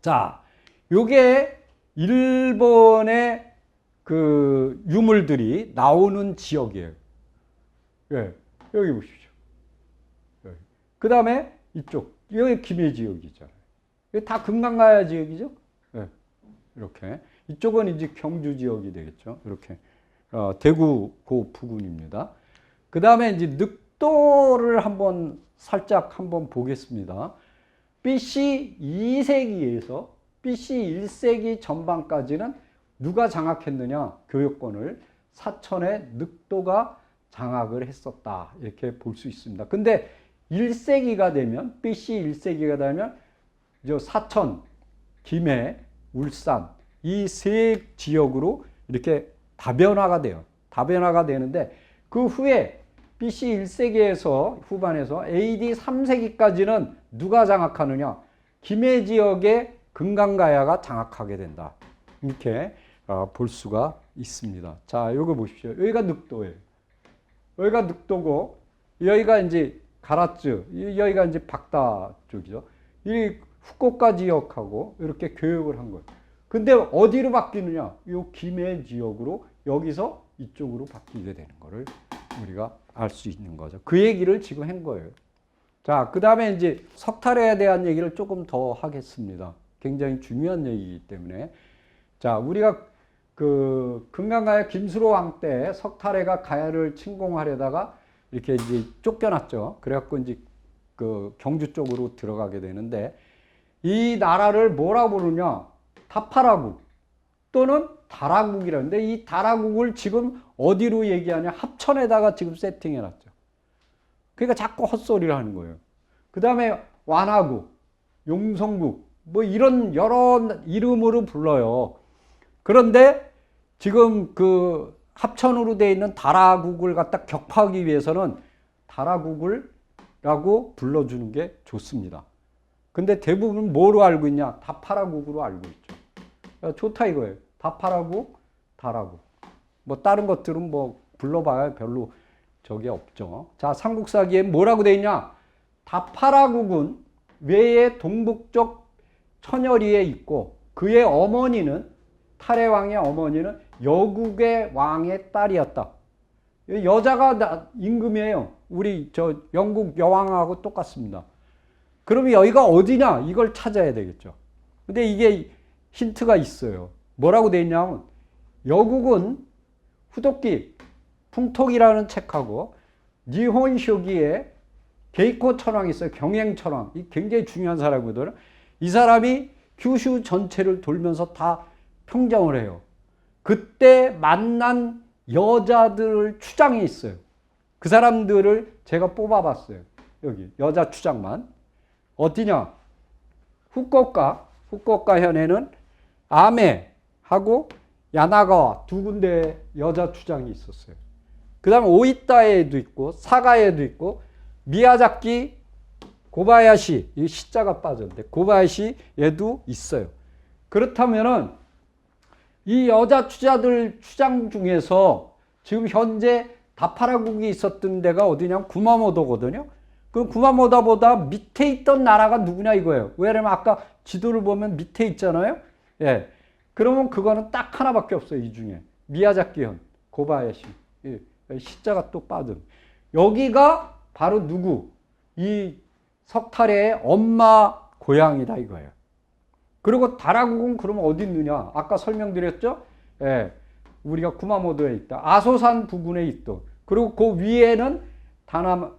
자, 요게 일본의 그 유물들이 나오는 지역이에요. 예, 여기 보십시오. 그 다음에 이쪽, 여기 김해 지역이잖아요. 이게 다 금강가야 지역이죠? 예, 이렇게. 이쪽은 이제 경주 지역이 되겠죠. 이렇게. 대구 고 부근입니다. 그 다음에 이제 늑도를 살짝 한번 보겠습니다. BC 2세기에서 BC 1세기 전반까지는 누가 장악했느냐? 교역권을 사천의 늑도가 장악을 했었다. 이렇게 볼 수 있습니다. 근데 1세기가 되면, BC 1세기가 되면, 사천, 김해, 울산, 이 세 지역으로 이렇게 다변화가 돼요. 다변화가 되는데, 그 후에 BC 1세기에서 후반에서 AD 3세기까지는 누가 장악하느냐? 김해 지역의 금강가야가 장악하게 된다. 이렇게 볼 수가 있습니다. 자, 요거 보십시오. 여기가 늑도예요. 여기가 늑도고, 여기가 이제 가라츠, 여기가 이제 박다 쪽이죠. 이 후쿠오카 지역하고 이렇게 교역을 한 거예요. 근데 어디로 바뀌느냐? 요 김해 지역으로 여기서 이쪽으로 바뀌게 되는 거를 우리가 알 수 있는 거죠. 그 얘기를 지금 한 거예요. 자, 그 다음에 이제 석탈에 대한 얘기를 조금 더 하겠습니다. 굉장히 중요한 얘기이기 때문에. 자, 우리가 그 금강가야 김수로 왕 때 석탈해가 가야를 침공하려다가 이렇게 이제 쫓겨났죠. 그래갖고 이제 그 경주 쪽으로 들어가게 되는데, 이 나라를 뭐라 부르냐? 다파라국 또는 다라국이라는데, 이 다라국을 지금 어디로 얘기하냐? 합천에다가 지금 세팅해놨죠. 그러니까 자꾸 헛소리를 하는 거예요. 그 다음에 완화국, 용성국, 뭐 이런 여러 이름으로 불러요. 그런데 지금 그 합천으로 되어 있는 다라국을 갖다 격파하기 위해서는 다라국을라고 불러주는 게 좋습니다. 근데 대부분 뭐로 알고 있냐? 다파라국으로 알고 있죠. 좋다 이거예요. 다파라국, 다라국. 뭐 다른 것들은 뭐 불러봐야 별로 적이 없죠. 자, 삼국사기에 뭐라고 되어 있냐? 다파라국은 외의 동북쪽 천여리에 있고, 그의 어머니는, 탈해왕의 어머니는 여국의 왕의 딸이었다. 여자가 임금이에요. 우리 영국 여왕하고 똑같습니다. 그러면 여기가 어디냐? 이걸 찾아야 되겠죠. 근데 이게 힌트가 있어요. 뭐라고 되어 있냐면, 여국은 후도끼 풍톡이라는 책하고 니혼쇼기에 게이코 천왕이 있어요. 경행 천왕. 이 굉장히 중요한 사람이거든요. 이 사람이 규슈 전체를 돌면서 다 평정을 해요. 그때 만난 여자들 추장이 있어요. 그 사람들을 제가 뽑아봤어요. 여기 여자 추장만. 어디냐? 후쿠오카 현에는 아메하고 야나가와 두 군데 여자 추장이 있었어요. 그 다음에 오이타에도 있고 사가에도 있고 미야자키, 고바야시, 이 시자가 빠졌는데 고바야시에도 있어요. 그렇다면은 이 여자 추장 중에서 지금 현재 다파라국이 있었던 데가 어디냐면 구마모토거든요. 그 구마모토보다 밑에 있던 나라가 누구냐 이거예요. 왜냐면 아까 지도를 보면 밑에 있잖아요. 예. 그러면 그거는 딱 하나밖에 없어요. 이 중에. 미야자키현, 고바야시. 예. 시자가 또 빠진. 여기가 바로 누구? 이 석탈의 엄마 고향이다 이거예요. 그리고 다라국은 그러면 어디 있느냐? 아까 설명드렸죠? 예. 우리가 구마모토에 있다. 아소산 부근에 있다. 그리고 그 위에는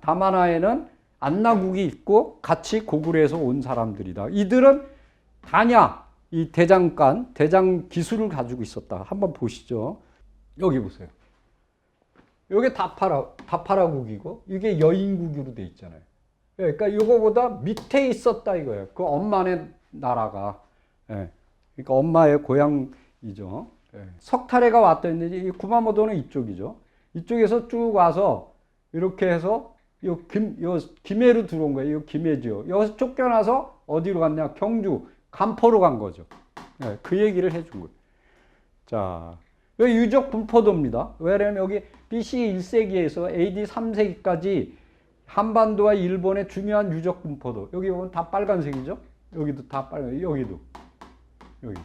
다마나에는 안나국이 있고 같이 고구려에서 온 사람들이다. 이들은 다냐, 이 대장 기술을 가지고 있었다. 한번 보시죠. 여기 보세요. 이게 다파라국이고 이게 여인국으로 돼 있잖아요. 그러니까 이거보다 밑에 있었다 이거예요. 그 엄마네 나라가. 예. 그러니까 엄마의 고향이죠. 예. 석탈해가 왔다는데 이 구마모토는 이쪽이죠. 이쪽에서 쭉 와서 이렇게 해서 요 김해로 들어온 거예요. 요 김해지요. 여기서 쫓겨나서 어디로 갔냐? 경주, 간포로 간 거죠. 예. 그 얘기를 해준 거예요. 자, 여기 유적 분포도입니다. 왜냐면 여기 BC 1세기에서 AD 3세기까지 한반도와 일본의 중요한 유적 분포도. 여기 보면 다 빨간색이죠? 여기도 다 빨간, 여기도. 여기.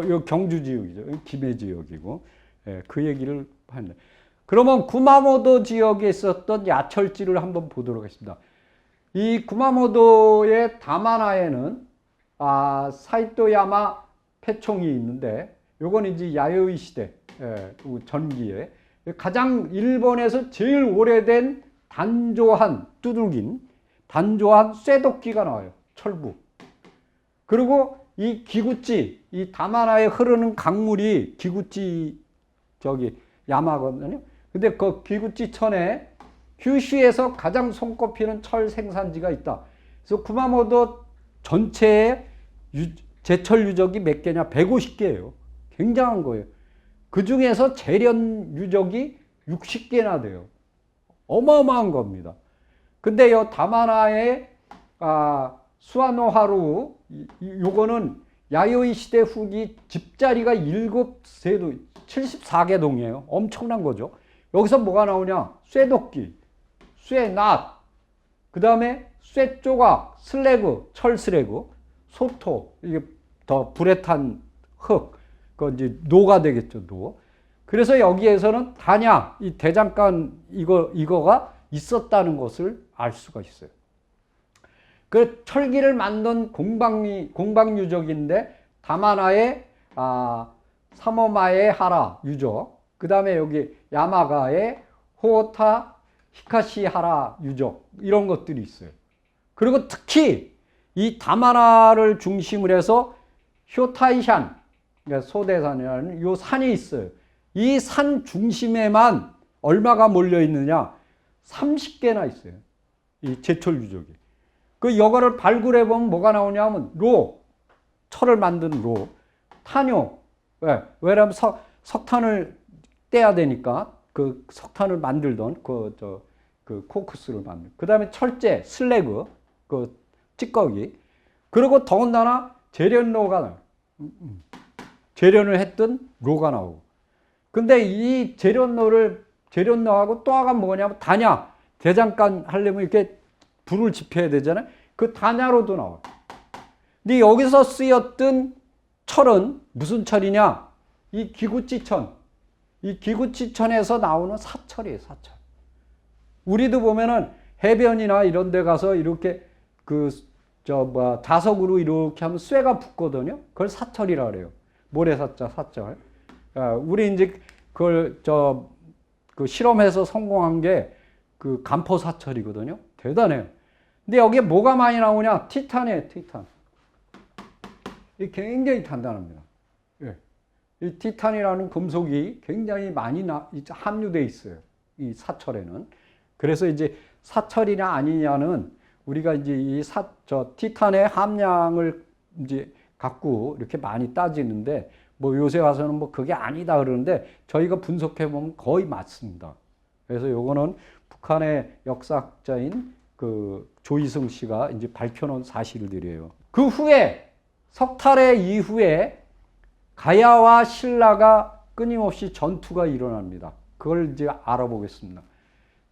여기 경주 지역이죠. 여기 김해 지역이고. 예, 그 얘기를 하는데. 그러면 구마모토 지역에 있었던 야철지를 한번 보도록 하겠습니다. 이 구마모토의 다마나에는 사이토야마 패총이 있는데, 요건 이제 야요이 시대 전기에 가장 일본에서 제일 오래된 단조한 두들긴 단조한 쇠도끼가 나와요. 철부. 그리고 이 기구찌, 이 다마나에 흐르는 강물이 기구찌 야마거든요. 근데 그 기구찌천에 규슈에서 가장 손꼽히는 철 생산지가 있다. 그래서 구마모토 전체에 제철 유적이 몇 개냐? 150개예요. 굉장한 거예요. 그 중에서 재련 유적이 60개나 돼요. 어마어마한 겁니다. 근데 이 다마나의 수아노하루, 요거는 야요이 시대 후기 집자리가 74개 동이에요. 엄청난 거죠. 여기서 뭐가 나오냐? 쇠도끼, 쇠낫, 그 다음에 쇠조각, 슬래그, 철슬래그, 소토, 이게 더 불에 탄 흙, 그 이제 노가 되겠죠, 노. 그래서 여기에서는 단야, 이 대장간 이거가 있었다는 것을 알 수가 있어요. 그 철기를 만든 공방 유적인데 다마나의 사모마의 하라 유적, 그 다음에 여기 야마가의 호타 히카시 하라 유적, 이런 것들이 있어요. 그리고 특히 이 다마나를 중심으로 해서 효타이산, 그러니까 소대산이라는 요 산이 있어요. 이 산 중심에만 얼마가 몰려 있느냐? 30개나 있어요. 이 제철 유적이. 그 여거를 발굴해 보면 뭐가 나오냐면 철을 만든 탄효. 왜냐면 석탄을 떼야 되니까 그 석탄을 만들던 그 코크스를 만들. 그다음에 철제, 슬래그, 그 찌꺼기. 그리고 더군다나 재련로가 재련을 했던 로가 나오고. 근데 이 재련로하고 또 하나가 뭐냐면 단야, 대장간 하려면 이렇게 불을 지펴야 되잖아요. 그 단야로도 나와요. 근데 여기서 쓰였던 철은 무슨 철이냐? 이 기구찌천. 이 기구찌천에서 나오는 사철이에요, 사철. 우리도 보면은 해변이나 이런 데 가서 이렇게 자석으로 이렇게 하면 쇠가 붙거든요. 그걸 사철이라 그래요. 모래사자, 사철. 우리 이제 그걸 그 실험해서 성공한 게 그 간포 사철이거든요. 대단해요. 근데 여기에 뭐가 많이 나오냐? 티탄이에요, 티탄. 이 굉장히 단단합니다. 예. 이 티탄이라는 금속이 굉장히 많이 함유되어 있어요. 이 사철에는. 그래서 이제 사철이냐 아니냐는 우리가 이제 티탄의 함량을 이제 갖고 이렇게 많이 따지는데, 뭐 요새 와서는 뭐 그게 아니다 그러는데 저희가 분석해 보면 거의 맞습니다. 그래서 요거는 북한의 역사학자인 그 조희승 씨가 이제 밝혀놓은 사실들이에요. 그 후에 석탈의 이후에 가야와 신라가 끊임없이 전투가 일어납니다. 그걸 이제 알아보겠습니다.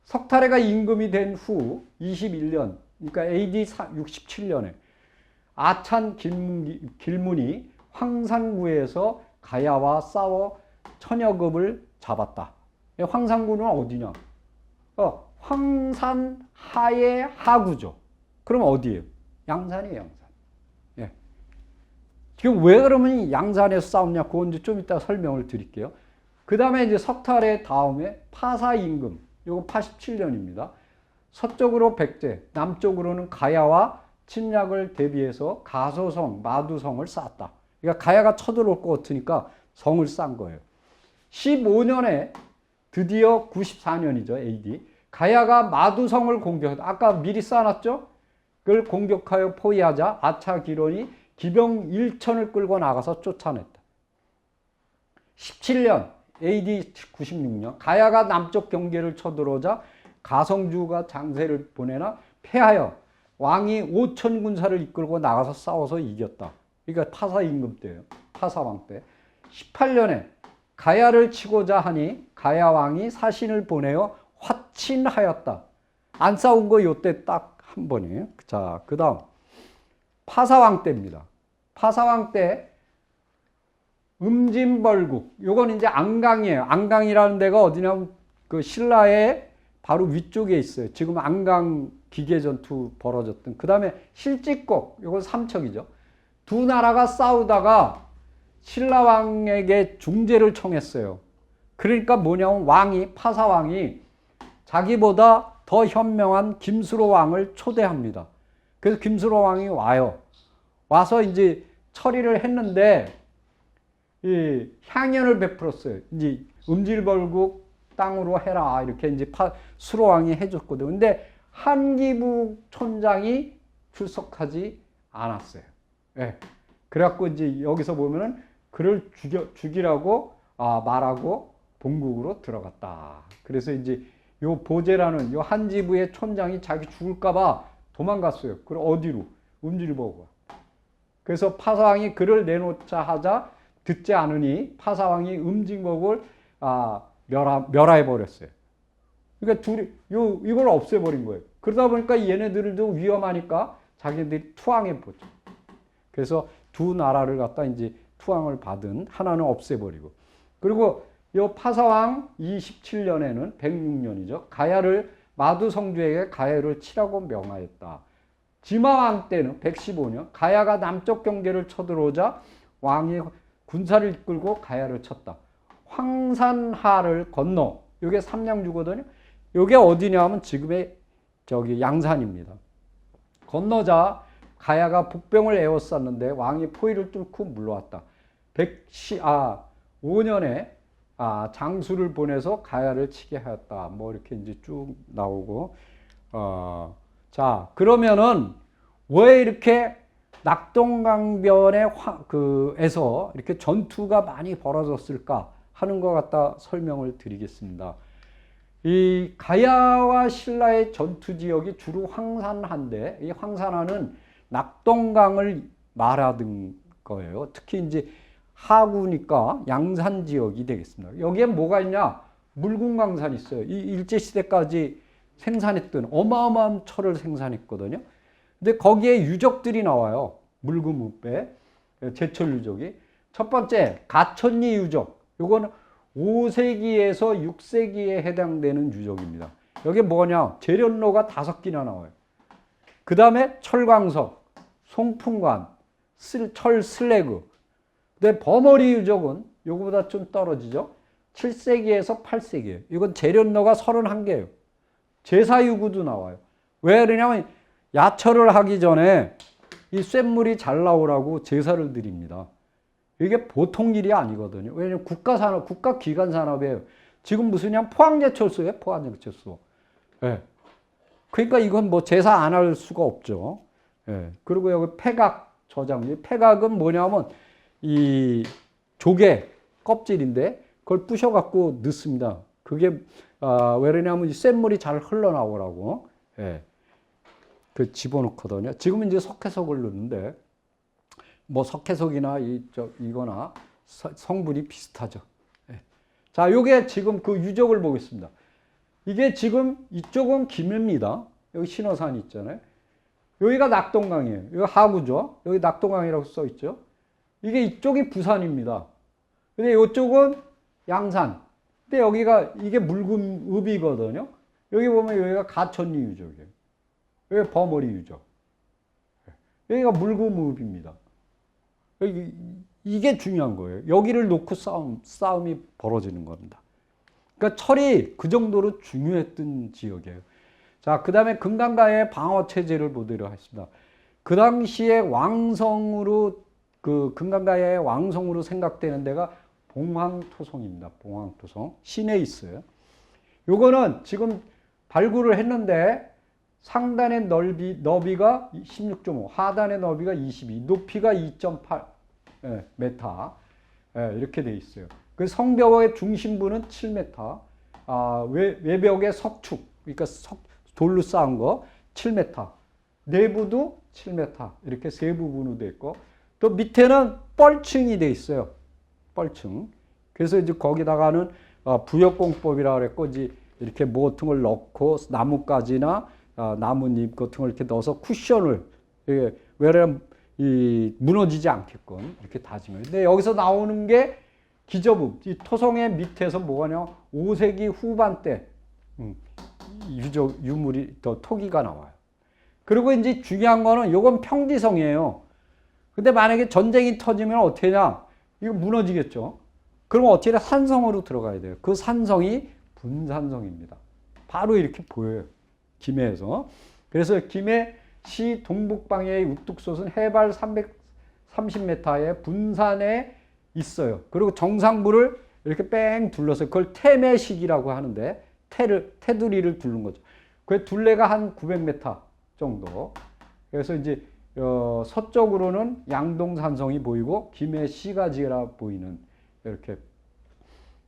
석탈해가 임금이 된 후 21년, 그러니까 AD 67년에 아찬 길문이 황산구에서 가야와 싸워 천여급을 잡았다. 황산구는 어디냐? 황산 하의 하구죠. 그럼 어디예요? 양산이에요, 양산. 예. 지금 왜 그러면 양산에서 싸웠냐? 그건 이제 좀 이따 설명을 드릴게요. 그 다음에 이제 석탈의 다음에 파사 임금. 이거 87년입니다. 서쪽으로 백제, 남쪽으로는 가야와 침략을 대비해서 가소성, 마두성을 쌓았다. 그러니까 가야가 쳐들어올 것 같으니까 성을 쌓은 거예요. 15년에 드디어 94년이죠, AD. 가야가 마두성을 공격했다. 아까 미리 쌓아놨죠? 그걸 공격하여 포위하자 아차기론이 기병 1천을 끌고 나가서 쫓아냈다. 17년, AD 96년, 가야가 남쪽 경계를 쳐들어오자 가성주가 장세를 보내나 패하여 왕이 5천 군사를 이끌고 나가서 싸워서 이겼다. 그러니까 파사 임금 때예요. 파사왕 때. 18년에 가야를 치고자 하니 가야 왕이 사신을 보내어 화친하였다. 안 싸운 거 요때 딱 한 번이에요. 자, 그 다음 파사왕 때입니다. 파사왕 때 음진벌국. 요건 이제 안강이에요. 안강이라는 데가 어디냐면 그 신라의 바로 위쪽에 있어요. 지금 안강 기계전투 벌어졌던. 그 다음에 실직곡. 요건 삼척이죠. 두 나라가 싸우다가 신라왕에게 중재를 청했어요. 그러니까 뭐냐면 왕이, 파사왕이 자기보다 더 현명한 김수로 왕을 초대합니다. 그래서 김수로 왕이 와요. 와서 이제 처리를 했는데, 이 향연을 베풀었어요. 이제 음질벌국 땅으로 해라. 이렇게 이제 수로 왕이 해줬거든요. 근데 한기부 촌장이 출석하지 않았어요. 예. 그래갖고 이제 여기서 보면은 그를 죽이라고 말하고 본국으로 들어갔다. 그래서 이제 요 보제라는 요 한지부의 촌장이 자기 죽을까봐 도망갔어요. 그럼 어디로? 음질벌국. 그래서 파사왕이 그를 내놓자 하자 듣지 않으니 파사왕이 음질벌국을 멸해 버렸어요. 그러니까 둘이 이걸 없애버린 거예요. 그러다 보니까 얘네들도 위험하니까 자기들이 투항해 보죠. 그래서 두 나라를 갖다 이제 투항을 받은 하나는 없애버리고, 그리고 요 파사왕 27년에는 106년이죠. 가야를 마두성주에게 가야를 치라고 명하였다. 지마왕 때는 115년 가야가 남쪽 경계를 쳐들어오자 왕이 군사를 이끌고 가야를 쳤다. 황산하를 건너, 요게 삼량주거든요. 요게 어디냐면 지금의 저기 양산입니다. 건너자 가야가 복병을 에워쌌는데 왕이 포위를 뚫고 물러왔다. 115년에 장수를 보내서 가야를 치게 하였다. 뭐 이렇게 이제 쭉 나오고, 자, 그러면은 왜 이렇게 낙동강변에서 이렇게 전투가 많이 벌어졌을까 하는 것 갖다 설명을 드리겠습니다. 이 가야와 신라의 전투 지역이 주로 황산하인데, 이 황산하는 낙동강을 말하던 거예요. 특히 이제 하구니까 양산 지역이 되겠습니다. 여기에 뭐가 있냐? 물궁강산이 있어요. 이 일제시대까지 생산했던 어마어마한 철을 생산했거든요. 근데 거기에 유적들이 나와요. 물금읍에 제철 유적이. 첫 번째 가천리 유적. 요거는 5세기에서 6세기에 해당되는 유적입니다. 여기 뭐냐? 재련로가 5개나 나와요. 그 다음에 철광석, 송풍관, 철 슬래그. 근데 버머리 유적은 요거보다 좀 떨어지죠. 7세기에서 8세기예요. 이건 재련로가 31개예요. 제사유구도 나와요. 왜 그러냐면 야철을 하기 전에 이 쇳물이 잘 나오라고 제사를 드립니다. 이게 보통 일이 아니거든요. 왜냐면 국가산업, 국가기관산업이에요. 지금 무슨냐? 포항제철소예요. 포항제철소. 예. 그러니까 이건 뭐 제사 안 할 수가 없죠. 예. 그리고 여기 폐각 저장. 폐각은 뭐냐면 이 조개 껍질인데 그걸 부셔갖고 넣습니다. 그게 왜 그러냐면 쇳물이 잘 흘러나오라고. 예. 그 집어넣거든요. 지금은 이제 석회석을 넣는데 뭐 석회석이나 이거나 성분이 비슷하죠. 예. 자, 요게 지금 그 유적을 보겠습니다. 이게 지금 이쪽은 김해입니다. 여기 신어산이 있잖아요. 여기가 낙동강이에요. 여기 하구죠. 여기 낙동강이라고 써 있죠. 이게 이쪽이 부산입니다. 근데 이쪽은 양산. 근데 여기가 이게 물금읍이거든요. 여기 보면 여기가 가천리 유적이에요. 여기 버머리 유적. 여기가 물금읍입니다. 이게 중요한 거예요. 여기를 놓고 싸움이 벌어지는 겁니다. 그러니까 철이 그 정도로 중요했던 지역이에요. 자, 그 다음에 금강가의 방어 체제를 보도록 하겠습니다. 그 당시에 왕성으로, 그 금강가의 왕성으로 생각되는 데가 봉황토성입니다. 봉황토성. 시내에 있어요. 요거는 지금 발굴을 했는데 상단의 너비가 16.5, 하단의 너비가 22, 높이가 2.8 메타. 이렇게 돼 있어요. 그 성벽의 중심부는 7m, 외벽의 석축, 그러니까 돌로 쌓은 거 7m, 내부도 7m, 이렇게 세 부분으로 돼 있고, 또 밑에는 뻘층이 돼 있어요. 뻘층. 그래서 이제 거기다가는 부역공법이라고 그랬고, 이제 이렇게 모퉁을 을 넣고 나뭇가지나 나뭇잎 같은 걸 이렇게 넣어서 쿠션을, 왜냐면 무너지지 않게끔 이렇게 다진 거예요. 근데 여기서 나오는 게 기저부, 이 토성의 밑에서 뭐가냐, 5세기 후반 때 유물이 또 토기가 나와요. 그리고 이제 중요한 거는 요건 평지성이에요. 근데 만약에 전쟁이 터지면 어떻게 하냐? 이거 무너지겠죠. 그럼 어떻게 해야 산성으로 들어가야 돼요. 그 산성이 분산성입니다. 바로 이렇게 보여요. 김해에서. 그래서 김해시 동북방의 우뚝솟은 해발 330m의 분산에 있어요. 그리고 정상부를 이렇게 뺑 둘러서 그걸 태매식이라고 하는데 테두리를 두른 거죠. 그 둘레가 한 900m 정도. 그래서 이제 서쪽으로는 양동산성이 보이고 김해시가지가 보이는 이렇게.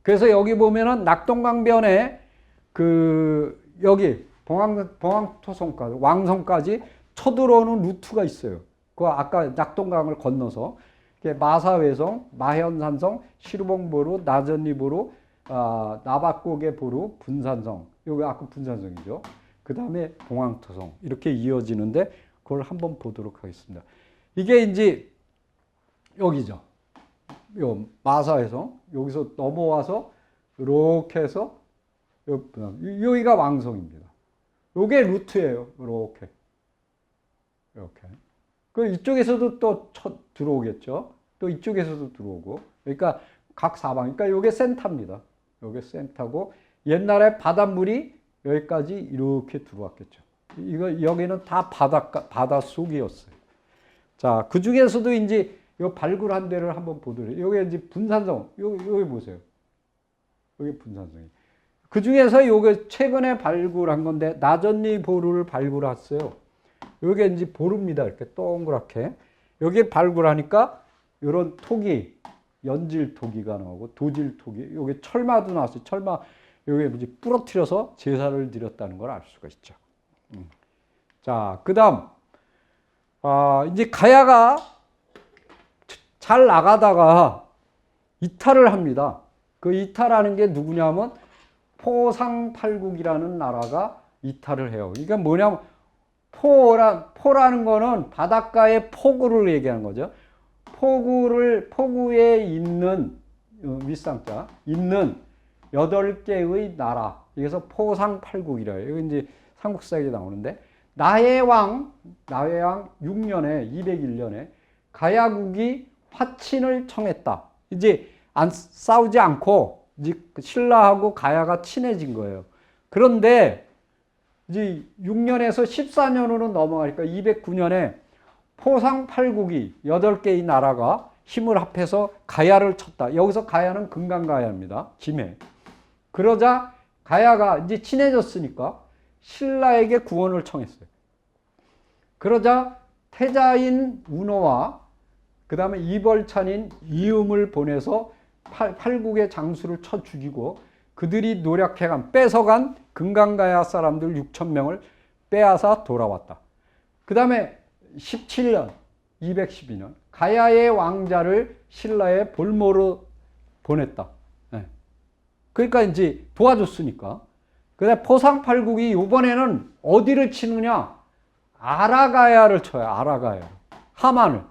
그래서 여기 보면은 낙동강변에 여기 봉황토성까지 왕성까지 쳐들어오는 루트가 있어요. 그 아까 낙동강을 건너서 마사회성, 마현산성, 시루봉보루, 나전리보루, 나박고개보루, 분산성. 여기 아까 분산성이죠. 그 다음에 봉황토성 이렇게 이어지는데 그걸 한번 보도록 하겠습니다. 이게 이제 여기죠. 요 마사회성 여기서 넘어와서 이렇게 해서 여기가 왕성입니다. 요게 루트예요. 이렇게. 그 이쪽에서도 또 들어오겠죠. 또 이쪽에서도 들어오고. 그러니까 각 사방. 그러니까 요게 센터입니다. 요게 센터고 옛날에 바닷물이 여기까지 이렇게 들어왔겠죠. 여기는 다 바다 속이었어요. 자, 그 중에서도 이제 요 발굴한 데를 한번 보도록 해요. 여기 이제 분산성. 여기 보세요. 여기 분산성이. 그 중에서 요게 최근에 발굴한 건데 나전리 보루를 발굴했어요. 요게 이제 보루입니다. 이렇게 동그랗게. 여기 발굴하니까 요런 토기, 연질 토기가 나오고 도질 토기. 요게 철마도 나왔어요. 철마. 요게 이제 부러뜨려서 제사를 드렸다는 걸 알 수가 있죠. 자, 그다음 이제 가야가 잘 나가다가 이탈을 합니다. 그 이탈하는 게 누구냐면 포상팔국이라는 나라가 이탈을 해요. 이게 뭐냐면 포라는 거는 바닷가의 포구를 얘기하는 거죠. 포구에 있는 윗상자 있는 8개의 나라. 그래서 포상팔국이라 해요. 이거 이제 삼국사에 나오는데 나해왕 6년에 201년에 가야국이 화친을 청했다. 이제 싸우지 않고 이제 신라하고 가야가 친해진 거예요. 그런데 이제 6년에서 14년으로 넘어가니까 209년에 포상팔국이 8개의 나라가 힘을 합해서 가야를 쳤다. 여기서 가야는 금강가야입니다. 김해. 그러자 가야가 이제 친해졌으니까 신라에게 구원을 청했어요. 그러자 태자인 운호와 그 다음에 이벌찬인 이음을 보내서 팔국의 장수를 쳐 죽이고 그들이 뺏어간 금강가야 사람들 6,000명을 빼앗아 돌아왔다. 그 다음에 17년, 212년 가야의 왕자를 신라의 볼모로 보냈다. 네. 그러니까 이제 도와줬으니까. 그다음에 포상팔국이 이번에는 어디를 치느냐? 아라가야를 쳐요. 아라가야. 하만을.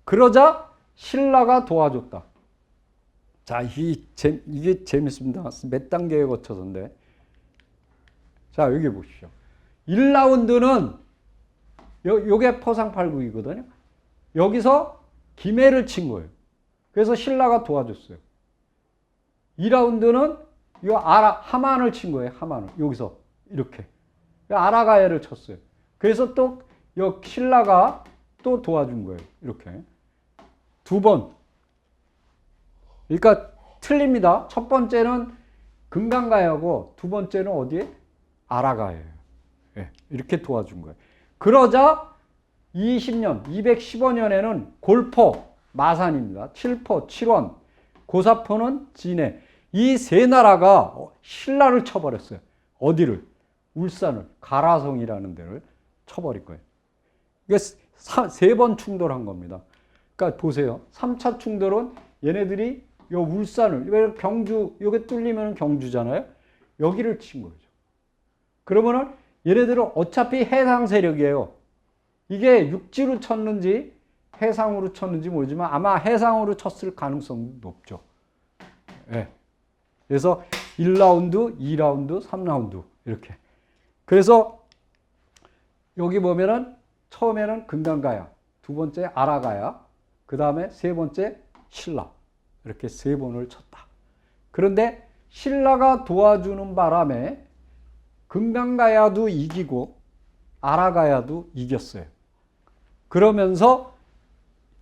그러자 신라가 도와줬다. 자, 이게 재밌습니다. 몇 단계에 거쳐서인데. 자, 여기 보십시오. 1라운드는 요게 포상팔국이거든요. 여기서 김해를 친 거예요. 그래서 신라가 도와줬어요. 2라운드는 하만을 친 거예요. 하만을. 여기서 이렇게. 아라가야를 쳤어요. 그래서 또 신라가 또 도와준 거예요. 이렇게. 2번. 그러니까 틀립니다. 첫 번째는 금강가야고 두 번째는 어디에? 아라가야예요. 네, 이렇게 도와준 거예요. 그러자 215년에는 골포, 마산입니다. 칠포, 칠원, 고사포는 진해. 이 세 나라가 신라를 쳐버렸어요. 어디를? 울산을, 가라성이라는 데를 쳐버릴 거예요. 이게 세 번 충돌한 겁니다. 그러니까 보세요. 3차 충돌은 얘네들이 요 울산을, 경주, 요게 뚫리면 경주잖아요. 여기를 친 거죠. 그러면은 얘네들은 어차피 해상 세력이에요. 이게 육지로 쳤는지 해상으로 쳤는지 모르지만 아마 해상으로 쳤을 가능성이 높죠. 예. 그래서 1라운드, 2라운드, 3라운드 이렇게. 그래서 여기 보면은 처음에는 금강가야, 두 번째 아라가야, 그 다음에 세 번째 신라 이렇게 세 번을 쳤다. 그런데 신라가 도와주는 바람에 금강가야도 이기고 아라가야도 이겼어요. 그러면서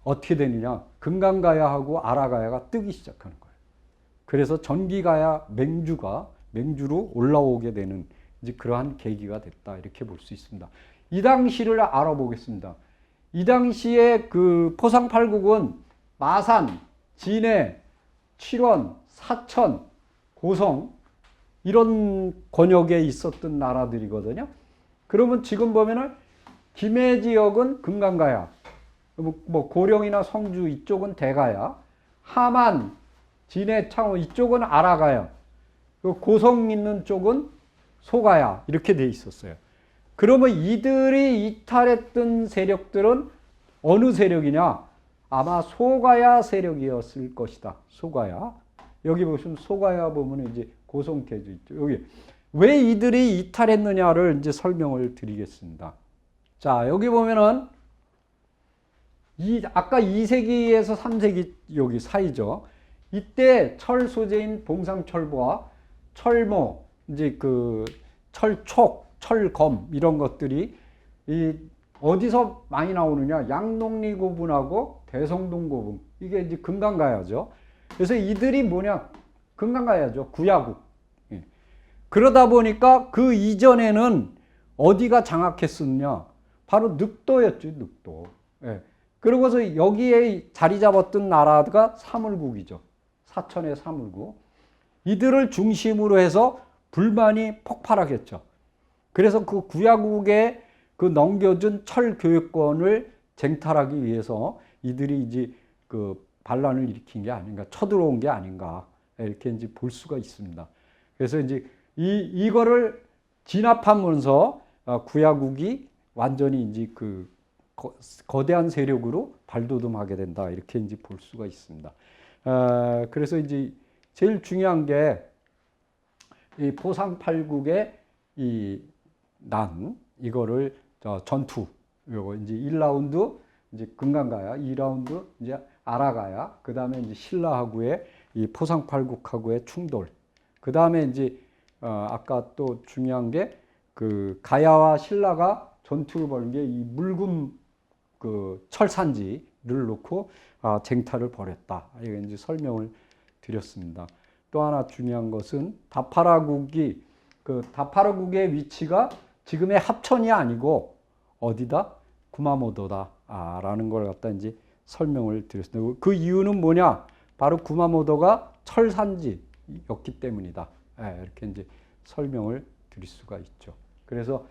어떻게 되느냐? 금강가야하고 아라가야가 뜨기 시작하는 거예요. 그래서 전기가야 맹주로 올라오게 되는 이제 그러한 계기가 됐다. 이렇게 볼 수 있습니다. 이 당시를 알아보겠습니다. 이 당시에 그 포상팔국은 마산, 진해, 칠원, 사천, 고성 이런 권역에 있었던 나라들이거든요. 그러면 지금 보면은 김해 지역은 금강가야, 뭐 고령이나 성주 이쪽은 대가야, 함안, 진해, 창원 이쪽은 아라가야, 고성 있는 쪽은 소가야 이렇게 돼 있었어요. 그러면 이들이 이탈했던 세력들은 어느 세력이냐? 아마 소가야 세력이었을 것이다. 소가야. 여기 보시면 소가야 보면 이제 고성태주 있죠. 여기 왜 이들이 이탈했느냐를 이제 설명을 드리겠습니다. 자, 여기 보면은 아까 2세기에서 3세기 여기 사이죠. 이때 철 소재인 봉상철보와 철모, 이제 그 철촉, 철검 이런 것들이 어디서 많이 나오느냐? 양록리 고분하고 대성동 고분. 이게 이제 금강가야죠. 그래서 이들이 뭐냐? 금강가야죠. 구야국. 예. 그러다 보니까 그 이전에는 어디가 장악했었느냐? 바로 늑도였죠. 늑도. 예. 그러고서 여기에 자리 잡았던 나라가 사물국이죠. 사천의 사물국. 이들을 중심으로 해서 불만이 폭발하겠죠. 그래서 그 구야국에 그 넘겨준 철 교육권을 쟁탈하기 위해서 이들이 이제 그 반란을 일으킨 게 아닌가, 쳐들어온 게 아닌가, 이렇게 이제 볼 수가 있습니다. 그래서 이제 이거를 진압하면서 구야국이 완전히 이제 그 거대한 세력으로 발돋움하게 된다, 이렇게 이제 볼 수가 있습니다. 그래서 이제 제일 중요한 게 이 포상팔국의 이거를 전투, 요거 이제 1라운드 이제 금강가야, 2라운드 이제 아라가야, 그 다음에 이제 신라하고의 이 포상팔국하고의 충돌, 그 다음에 이제 아까 또 중요한 게 그 가야와 신라가 전투를 벌인 게 이 묽은 그 철산지를 놓고 쟁탈을 벌였다. 이거 이제 설명을 드렸습니다. 또 하나 중요한 것은 다파라국의 위치가 지금의 합천이 아니고 어디다? 구마모토다. 라는 걸 갖다 이제 설명을 드렸습니다. 그 이유는 뭐냐? 바로 구마모토가 철산지였기 때문이다. 이렇게 이제 설명을 드릴 수가 있죠. 그래서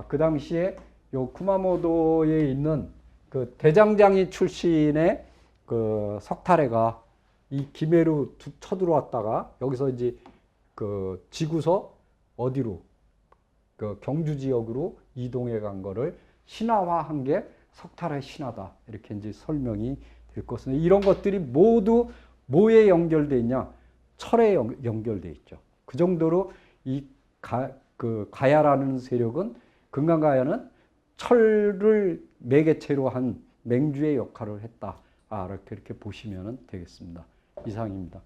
그 당시에 요 구마모토에 있는 그 대장장이 출신의 그 석탈해가 이 김해로 쳐들어왔다가 여기서 이제 그 지구서 어디로 그 경주 지역으로 이동해 간 거를 신화화한 게 석탈의 신화다, 이렇게 이제 설명이 될 것입니다. 이런 것들이 모두 뭐에 연결돼 있냐? 철에 연결돼 있죠. 그 정도로 그 가야라는 세력은, 금강가야는 철을 매개체로 한 맹주의 역할을 했다. 이렇게 보시면 되겠습니다. 이상입니다.